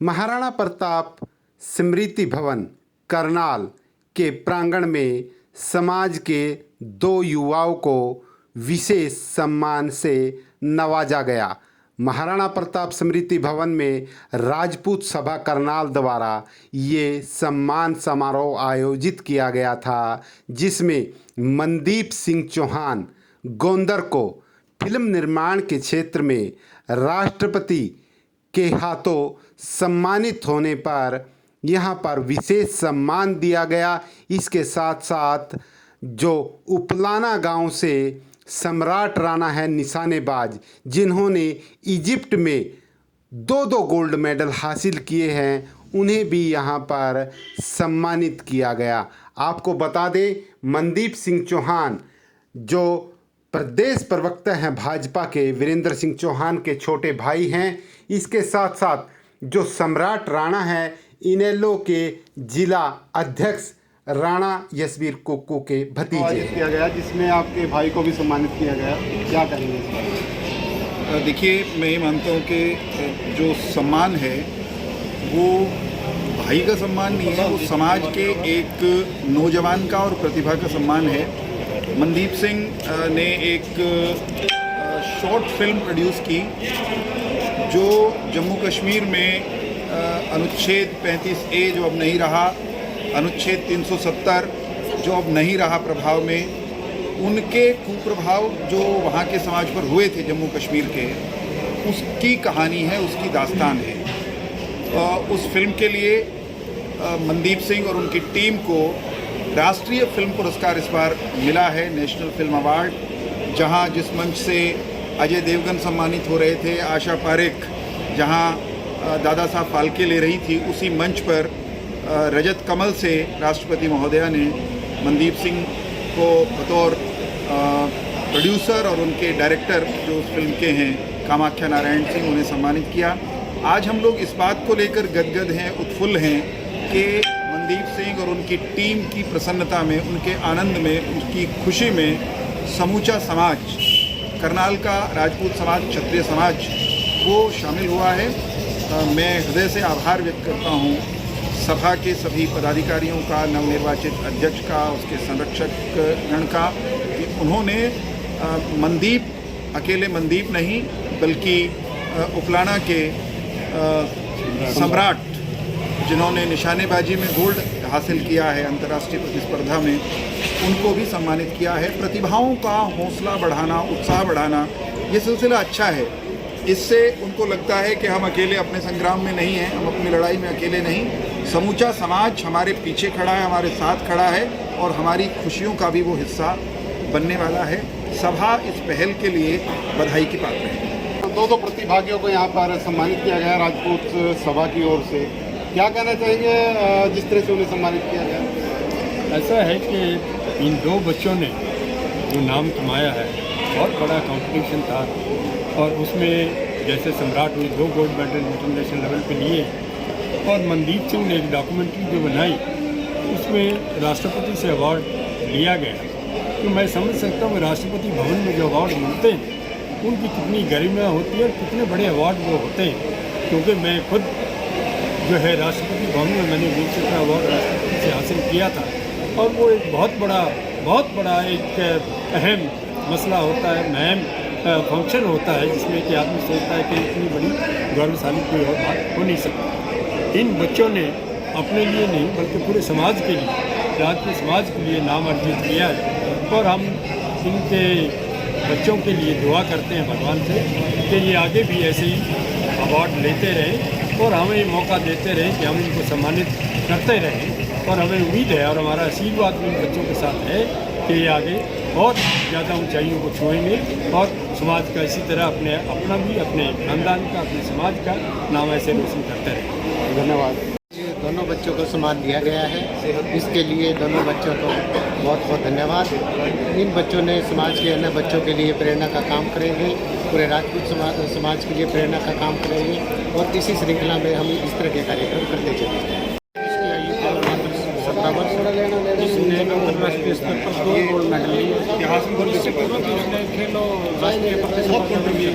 महाराणा प्रताप स्मृति भवन करनाल के प्रांगण में समाज के दो युवाओं को विशेष सम्मान से नवाजा गया। महाराणा प्रताप स्मृति भवन में राजपूत सभा करनाल द्वारा ये सम्मान समारोह आयोजित किया गया था, जिसमें मनदीप सिंह चौहान गोंदर को फिल्म निर्माण के क्षेत्र में राष्ट्रपति के हाथों सम्मानित होने पर यहाँ पर विशेष सम्मान दिया गया। इसके साथ साथ जो उपलाना गांव से सम्राट राणा है निशानेबाज, जिन्होंने इजिप्ट में दो गोल्ड मेडल हासिल किए हैं, उन्हें भी यहाँ पर सम्मानित किया गया। आपको बता दें, मनदीप सिंह चौहान जो प्रदेश प्रवक्ता हैं भाजपा के, वीरेंद्र सिंह चौहान के छोटे भाई हैं। इसके साथ साथ जो सम्राट राणा है, इनेलो के जिला अध्यक्ष राणा यशवीर कुक्कू के भतीजे किया गया, जिसमें आपके भाई को भी सम्मानित किया गया। क्या करेंगे इस बारे? देखिए, मैं ये मानता हूँ कि जो सम्मान है वो भाई का सम्मान नहीं है, वो समाज के एक नौजवान का और प्रतिभा का सम्मान है। मनदीप सिंह ने एक शॉर्ट फिल्म प्रोड्यूस की जो जम्मू कश्मीर में अनुच्छेद 35A जो अब नहीं रहा, अनुच्छेद 370 जो अब नहीं रहा प्रभाव में, उनके कुप्रभाव जो वहाँ के समाज पर हुए थे जम्मू कश्मीर के, उसकी कहानी है, उसकी दास्तान है। उस फिल्म के लिए मनदीप सिंह और उनकी टीम को राष्ट्रीय फिल्म पुरस्कार इस बार मिला है, नेशनल फिल्म अवार्ड, जहाँ जिस मंच से अजय देवगन सम्मानित हो रहे थे, आशा पारेख जहाँ दादा साहब फाल्के ले रही थी, उसी मंच पर रजत कमल से राष्ट्रपति महोदया ने मनदीप सिंह को बतौर प्रोड्यूसर और उनके डायरेक्टर जो उस फिल्म के हैं कामाख्या नारायण सिंह, उन्हें सम्मानित किया। आज हम लोग इस बात को लेकर गदगद हैं, उत्फुल्ल हैं कि मनदीप सिंह और उनकी टीम की प्रसन्नता में, उनके आनंद में, उनकी खुशी में समूचा समाज, करनाल का राजपूत समाज, क्षत्रिय समाज, वो शामिल हुआ है। मैं हृदय से आभार व्यक्त करता हूँ सभा के सभी पदाधिकारियों का, नवनिर्वाचित अध्यक्ष का, उसके संरक्षक गण का, कि उन्होंने मनदीप, अकेले मनदीप नहीं बल्कि उपलाना के सम्राट जिन्होंने निशानेबाजी में गोल्ड हासिल किया है अंतर्राष्ट्रीय प्रतिस्पर्धा में, उनको भी सम्मानित किया है। प्रतिभाओं का हौसला बढ़ाना, उत्साह बढ़ाना, ये सिलसिला अच्छा है। इससे उनको लगता है कि हम अकेले अपने संग्राम में नहीं हैं, हम अपनी लड़ाई में अकेले नहीं, समूचा समाज हमारे पीछे खड़ा है, हमारे साथ खड़ा है और हमारी खुशियों का भी वो हिस्सा बनने वाला है। सभा इस पहल के लिए बधाई की पात्र है। दो प्रतिभागियों को यहाँ पर सम्मानित किया गया राजपूत सभा की ओर से, क्या कहना चाहेंगे जिस तरह से उन्हें सम्मानित किया गया? ऐसा है कि इन दो बच्चों ने जो नाम कमाया है, बहुत बड़ा कंपटीशन था और उसमें जैसे सम्राट ने 2 गोल्ड मेडल इंटरनेशनल लेवल पे लिए और मनदीप सिंह ने एक डॉक्यूमेंट्री जो बनाई, उसमें राष्ट्रपति से अवार्ड लिया गया। तो मैं समझ सकता हूँ कि राष्ट्रपति भवन में जो अवार्ड मिलते हैं उनकी कितनी गरिमा होती है और कितने बड़े अवार्ड वो होते हैं। क्योंकि मैं खुद जो है राष्ट्रपति भवन में मैंने वीरचक्र अवार्ड राष्ट्रपति से हासिल किया था और वो एक बहुत बड़ा एक अहम मसला होता है, अहम फंक्शन होता है, जिसमें कि आदमी सोचता है कि इतनी बड़ी गौरवशाली कोई और बात हो नहीं सकती। इन बच्चों ने अपने लिए नहीं बल्कि पूरे समाज के लिए, राजपूत समाज के लिए नाम अर्जित किया है और हम इनके बच्चों के लिए दुआ करते हैं भगवान से कि ये आगे भी ऐसे ही अवार्ड लेते रहें और हमें मौका देते रहें कि हम इनको सम्मानित करते रहें। और हमें उम्मीद है और हमारा आशीर्वाद भी इन बच्चों के साथ है कि ये आगे और ज़्यादा ऊंचाइयों को छुएंगे और समाज का इसी तरह अपना भी, अपने खानदान का, अपने समाज का नाम ऐसे रोशन करते रहें। धन्यवाद। दोनों बच्चों को सम्मान दिया गया है, इसके लिए दोनों बच्चों को बहुत बहुत धन्यवाद। इन बच्चों ने समाज के अन्य बच्चों के लिए प्रेरणा का काम करेंगे, पूरे राजपूत समाज के लिए प्रेरणा का काम करेंगे और इसी श्रृंखला में हम इस तरह के कार्यक्रम करते चलेंगे। इसकी आयु 17 वर्ष, जिसने जिले में अंतर्राष्ट्रीय स्तर पर 2 गोल्ड मेडल लिए और इससे पूर्व भी उसने खेलों राष्ट्रीय प्रतिस्पर्धा में भी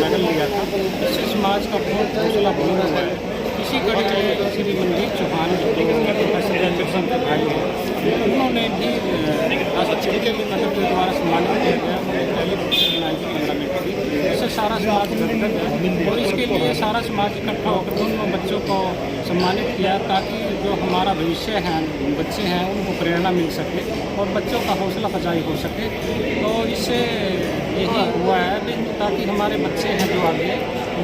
मेडल लिया था। इससे समाज का बहुत हौसला बुलंद है। इसी कड़ी में श्री मनदीप चौहान जो प्रोफेसर रणबीर सिंह के भाई हैं, उन्होंने भी राष्ट्रपति नगर के द्वारा सम्मानित किया गया। उन्होंने पहली फंक्शन बनाई थी 15 मिनट की, इससे सारा समाज गदगद है और इसके लिए सारा समाज इकट्ठा होकर दोनों बच्चों को सम्मानित किया ताकि जो हमारा भविष्य है, बच्चे हैं, उनको प्रेरणा मिल सके और बच्चों का हौसला अफजाई हो सके। तो इससे यही हुआ है कि ताकि हमारे बच्चे हैं जो आगे,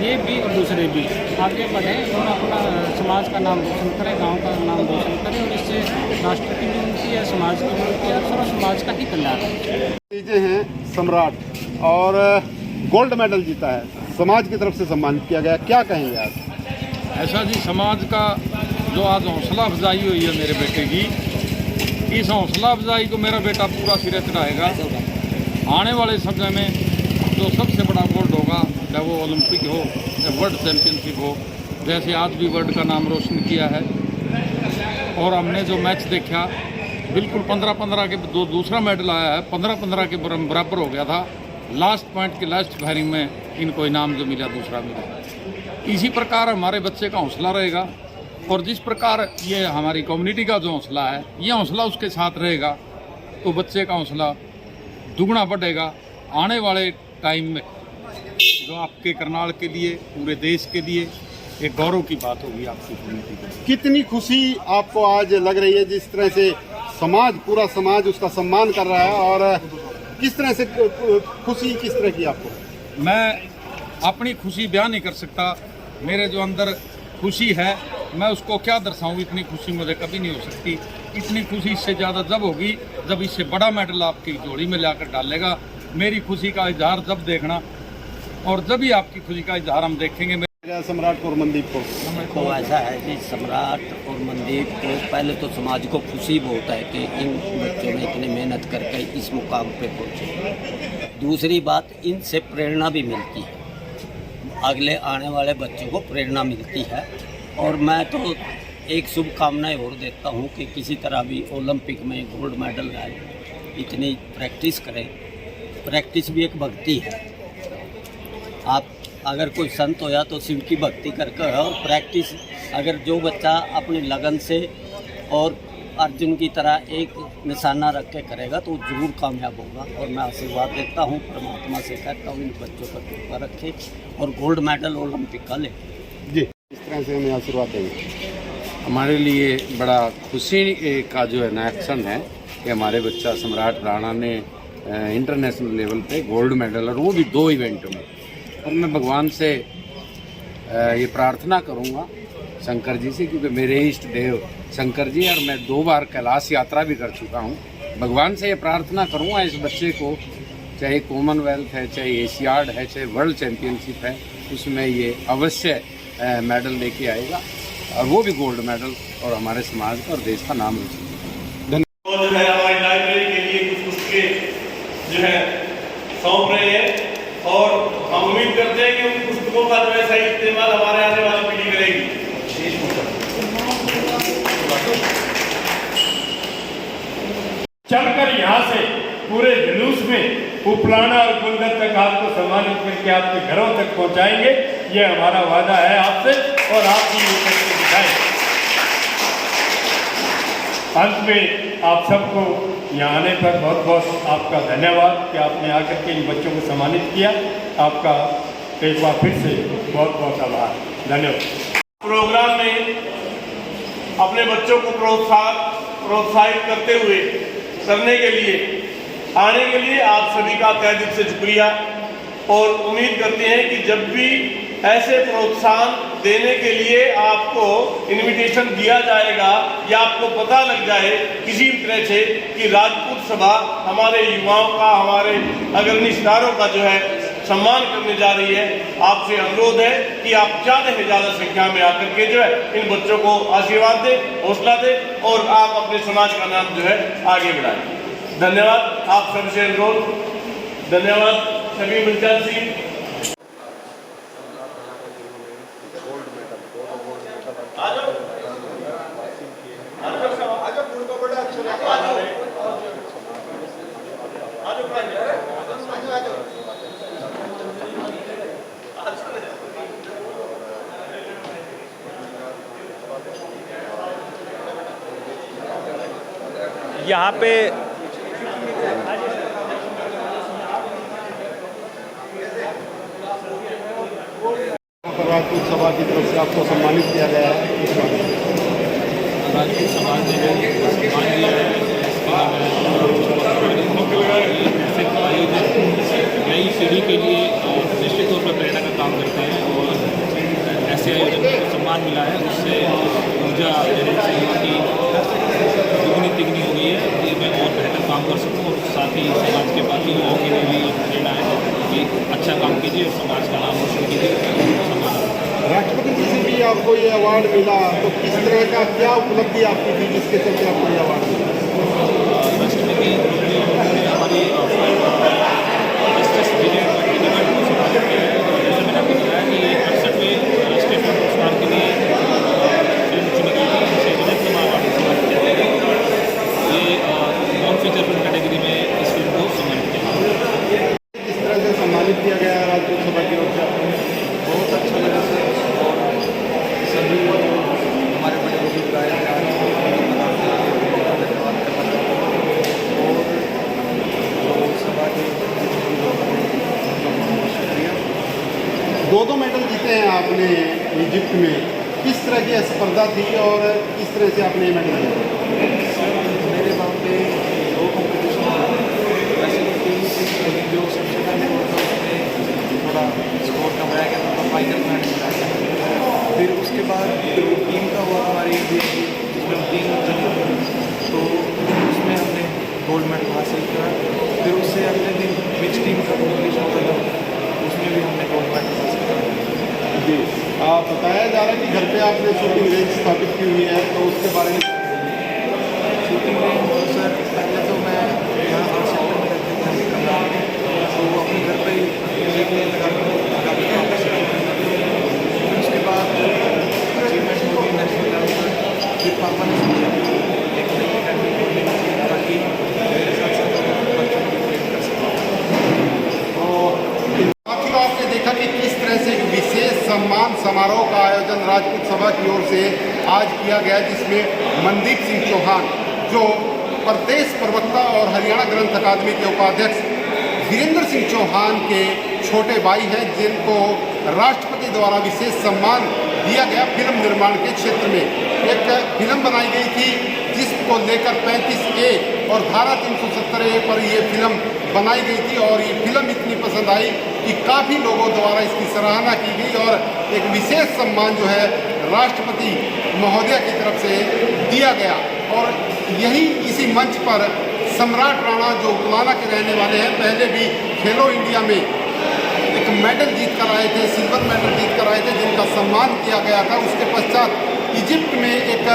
ये भी और दूसरे भी आगे बढ़ें और अपना समाज का नाम रोशन करें, गांव का नाम रोशन करें और इससे राष्ट्र की भी उन्नति है, समाज की भी उन्नति है, सारा समाज का ही कल्याण है। चीजें हैं सम्राट और गोल्ड मेडल जीता है, समाज की तरफ से सम्मानित किया गया, क्या कहेंगे आप? ऐसा जी, समाज का जो आज हौसला अफजाई हुई है मेरे बेटे की, इस हौसला अफजाई को मेरा बेटा पूरा सिरे चढ़ाएगा। आने वाले समय में जो सबसे बड़ा गोल्ड होगा, चाहे वो ओलंपिक हो या वर्ल्ड चैम्पियनशिप हो, जैसे आज भी वर्ल्ड का नाम रोशन किया है। और हमने जो मैच देखा, बिल्कुल 15-15 के दूसरा मेडल आया है, 15-15 के बराबर हो गया था। लास्ट पॉइंट की लास्ट फायरिंग में इनको इनाम जो मिला, दूसरा मिला। इसी प्रकार हमारे बच्चे का हौसला रहेगा और जिस प्रकार ये हमारी कम्युनिटी का जो हौसला है, ये हौसला उसके साथ रहेगा तो बच्चे का हौसला दुगना बढ़ेगा। आने वाले टाइम में जो आपके करनाल के लिए, पूरे देश के लिए एक गौरव की बात होगी आपकी कम्युनिटी की। कितनी खुशी आपको आज लग रही है जिस तरह से समाज, पूरा समाज उसका सम्मान कर रहा है, और किस तरह से खुशी किस तरह की आपको? मैं अपनी खुशी बयान नहीं कर सकता। मेरे जो अंदर खुशी है, मैं उसको क्या दर्शाऊं, इतनी खुशी मुझे कभी नहीं हो सकती। इतनी खुशी इससे ज़्यादा जब होगी जब इससे बड़ा मेडल आपकी झोली में लाकर डालेगा। मेरी खुशी का इजहार जब देखना, और जब ही आपकी खुशी का इजहार हम देखेंगे। सम्राट और मनदीप को तो ऐसा है कि सम्राट और मनदीप को पहले तो समाज को खुशी बहुत है कि इन बच्चों ने इतनी मेहनत करके इस मुकाम पे पहुँचे। दूसरी बात, इनसे प्रेरणा भी मिलती है, अगले आने वाले बच्चों को प्रेरणा मिलती है। और मैं तो एक शुभकामनाएं और देता हूँ कि किसी तरह भी ओलंपिक में गोल्ड मेडल लाए, इतनी प्रैक्टिस करें। प्रैक्टिस भी एक भक्ति है। आप अगर कोई संत होया तो शिव की भक्ति करके है, और प्रैक्टिस अगर जो बच्चा अपनी लगन से और अर्जुन की तरह एक निशाना रख के करेगा तो जरूर कामयाब होगा। और मैं आशीर्वाद देता हूँ, परमात्मा से कहता हूँ इन बच्चों पर कृपा रखे और गोल्ड मेडल ओलंपिक का ले। जी, इस तरह से हमें आशीर्वाद देंगे। हमारे लिए बड़ा खुशी का जो है ना एक्शन है कि हमारे बच्चा सम्राट राणा ने इंटरनेशनल लेवल पे गोल्ड मेडल, और वो भी 2 इवेंटों में। और मैं भगवान से ये प्रार्थना करूँगा शंकर जी से, क्योंकि मेरे इष्ट देव शंकर जी, और मैं 2 बार कैलाश यात्रा भी कर चुका हूँ। भगवान से ये प्रार्थना करूँगा इस बच्चे को, चाहे कॉमनवेल्थ है, चाहे एशियाड है, चाहे वर्ल्ड चैम्पियनशिप है, उसमें ये अवश्य मेडल लेके आएगा, और वो भी गोल्ड मेडल, और हमारे समाज का और देश का नाम रोशन करेगा। जो है हमारी लाइब्रेरी के लिए कुछ पुस्तकें जो है सौंप रहे हैं, और हम उम्मीद करते हैं कि उन पुस्तकों का जो है सही इस्तेमाल हमारे आने वाली पीढ़ी करेगी। चलकर यहाँ से पूरे जुलूस में उपलाना और गुलगत तक आपको सम्मानित करके आपके घरों तक पहुँचाएंगे। ये हमारा वादा है आपसे, और आप भी ये करके दिखाएं। अंत में आप सबको यहाँ आने पर बहुत बहुत आपका धन्यवाद कि आपने आकर के इन बच्चों को सम्मानित किया। आपका एक बार फिर से बहुत बहुत आभार, धन्यवाद। प्रोग्राम में अपने बच्चों को प्रोत्साहित करते हुए करने के लिए, आने के लिए आप सभी का तहे दिल से शुक्रिया, और उम्मीद करते हैं कि जब भी ऐसे प्रोत्साहन देने के लिए आपको इनविटेशन दिया जाएगा या आपको पता लग जाए किसी भी तरह से कि राजपूत सभा हमारे युवाओं का, हमारे अग्रणी सितारों का जो है सम्मान करने जा रही है, आपसे अनुरोध है कि आप ज़्यादा से ज़्यादा संख्या में आकर के जो है इन बच्चों को आशीर्वाद दें, हौसला दें, और आप अपने समाज का नाम जो है आगे बढ़ाएं। धन्यवाद, आप सबसे अनुरोध। धन्यवाद सभी मिलचल सिंह। आ जाओ, यहाँ पे राजपूत सभा की तरफ से आपको सम्मानित किया गया है। राजपूत समाज ने सम्मान दिया है, इसके लिए आयोजित नई पीढ़ी के लिए निश्चित तौर पर प्रेरणा का काम करते हैं और ऐसे आयोजन को सम्मान मिला है, उससे ऊर्जा की दुगनी तिगनी हो गई है कि मैं और बेहतर काम कर सकूं और साथ ही समाज के बाकी युवाओं के लिए भी प्रेरणा है कि अच्छा काम कीजिए और समाज का नाम रोशन कीजिए। राष्ट्रपति जी से भी आपको ये अवार्ड मिला, तो किस तरह का क्या उपलब्धि आपकी थी जिसके चलते आपको ये अवार्ड मिला? राष्ट्रपति ने हमारी जस्टिस पीरियड एग्रीमेंट को सम्मानित किया है। जैसे मैंने आपको बताया कि 68वें राष्ट्रीय फिल्म पुरस्कार के लिए फिल्म चुनी गई थी, जिसे विजय कुमार अवार्ड से सम्मानित किया गया। ये नॉन फीचर फिल्म कैटेगरी में इस फिल्म को सम्मानित किया गया। किस तरह से सम्मानित किया गया है राजपूत सभा की ओर से? बहुत अच्छा लगा सर, और सभी हमारे बड़े बुजुर्ग आए हैं आज धन्यवाद करना चाहता हूँ और जो सभा के शुक्रिया। दो मेडल जीते हैं आपने इजिप्ट में, किस तरह की स्पर्धा थी और किस तरह से आपने ये मेडल जीते? मेरे वहाँ पे 2 कॉम्पिटिशन वैसे तो 3 थी, जो सबसे पहले होता उसमें थोड़ा स्कोर कम रह गया था, फाइनल मैच मिला गया। फिर उसके बाद जो टीम का हुआ हमारी इंडिया की, जिसमें हम 3 जने थे, तो उसमें हमने गोल्ड मेडल हासिल किया। फिर उससे अगले दिन मिक्स टीम का कॉम्पिटिशन था, उसमें भी हमने गोल्ड मेडल हासिल किया। जी, आप बताया जा रहा है कि घर पे आपने शूटिंग रेंज स्थापित की हुई है, तो उसके बारे में शूटिंग रेंज तो सर पहले तो मैं यहाँ आर्ट सेक्टर में रहते थे कमरा में, तो अपने घर पे ही लगा के काम कर सकते हैं। फिर उसके बाद अचीवमेंट हो गई नेशनल लेवल पर, फिर पापा ने सोचा कि एक नई अकेडमी खोलनी चाहिए ताकि मेरे साथ साथ बच्चों को ट्रेन कर सकें। साथियों, आपने देखा कि किस तरह से एक विशेष सम्मान समारोह का आयोजन राजपूत सभा की ओर से आज किया गया, जिसमें मनदीप सिंह चौहान जो प्रदेश प्रवक्ता और हरियाणा ग्रंथ अकादमी के उपाध्यक्ष वीरेंद्र सिंह चौहान के छोटे भाई हैं, जिनको राष्ट्रपति द्वारा विशेष सम्मान दिया गया। फिल्म निर्माण के क्षेत्र में एक फिल्म बनाई गई थी जिसको लेकर 35A और धारा 370A पर ये फिल्म बनाई गई थी और ये फिल्म इतनी पसंद आई कि काफ़ी लोगों द्वारा इसकी सराहना की गई और एक विशेष सम्मान जो है राष्ट्रपति महोदय की तरफ से दिया गया। और यही इसी मंच पर सम्राट राणा जो उतलाना के रहने वाले हैं, पहले भी खेलो इंडिया में एक मेडल जीत कर आए थे, सिल्वर मेडल जीत कर आए थे, जिनका सम्मान किया गया था। उसके पश्चात इजिप्ट में एक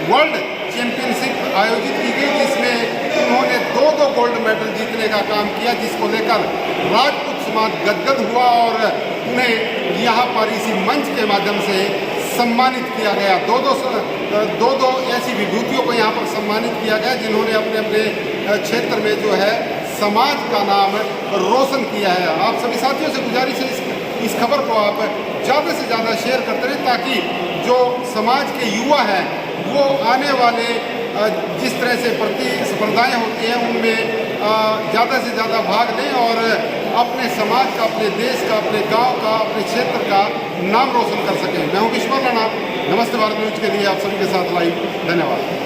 वर्ल्ड चैंपियनशिप आयोजित की गई, जिसमें उन्होंने 2 गोल्ड मेडल जीतने का काम किया, जिसको लेकर राजपूत समाज गदगद हुआ और उन्हें यहाँ पर इसी मंच के माध्यम से सम्मानित किया गया। 2 ऐसी विभूतियों को यहाँ पर सम्मानित किया गया जिन्होंने अपने अपने क्षेत्र में जो है समाज का नाम रोशन किया है। आप सभी साथियों से गुजारिश है इस खबर को आप ज़्यादा से ज़्यादा शेयर करते रहें, ताकि जो समाज के युवा हैं वो आने वाले जिस तरह से प्रतिस्पर्धाएँ होती हैं उनमें ज़्यादा से ज़्यादा भाग लें और अपने समाज का, अपने देश का, अपने गांव का, अपने क्षेत्र का नाम रोशन कर सकें। मैं हूं किशोर राणा, नमस्ते भारत न्यूज़ के लिए आप सभी के साथ लाइव। धन्यवाद।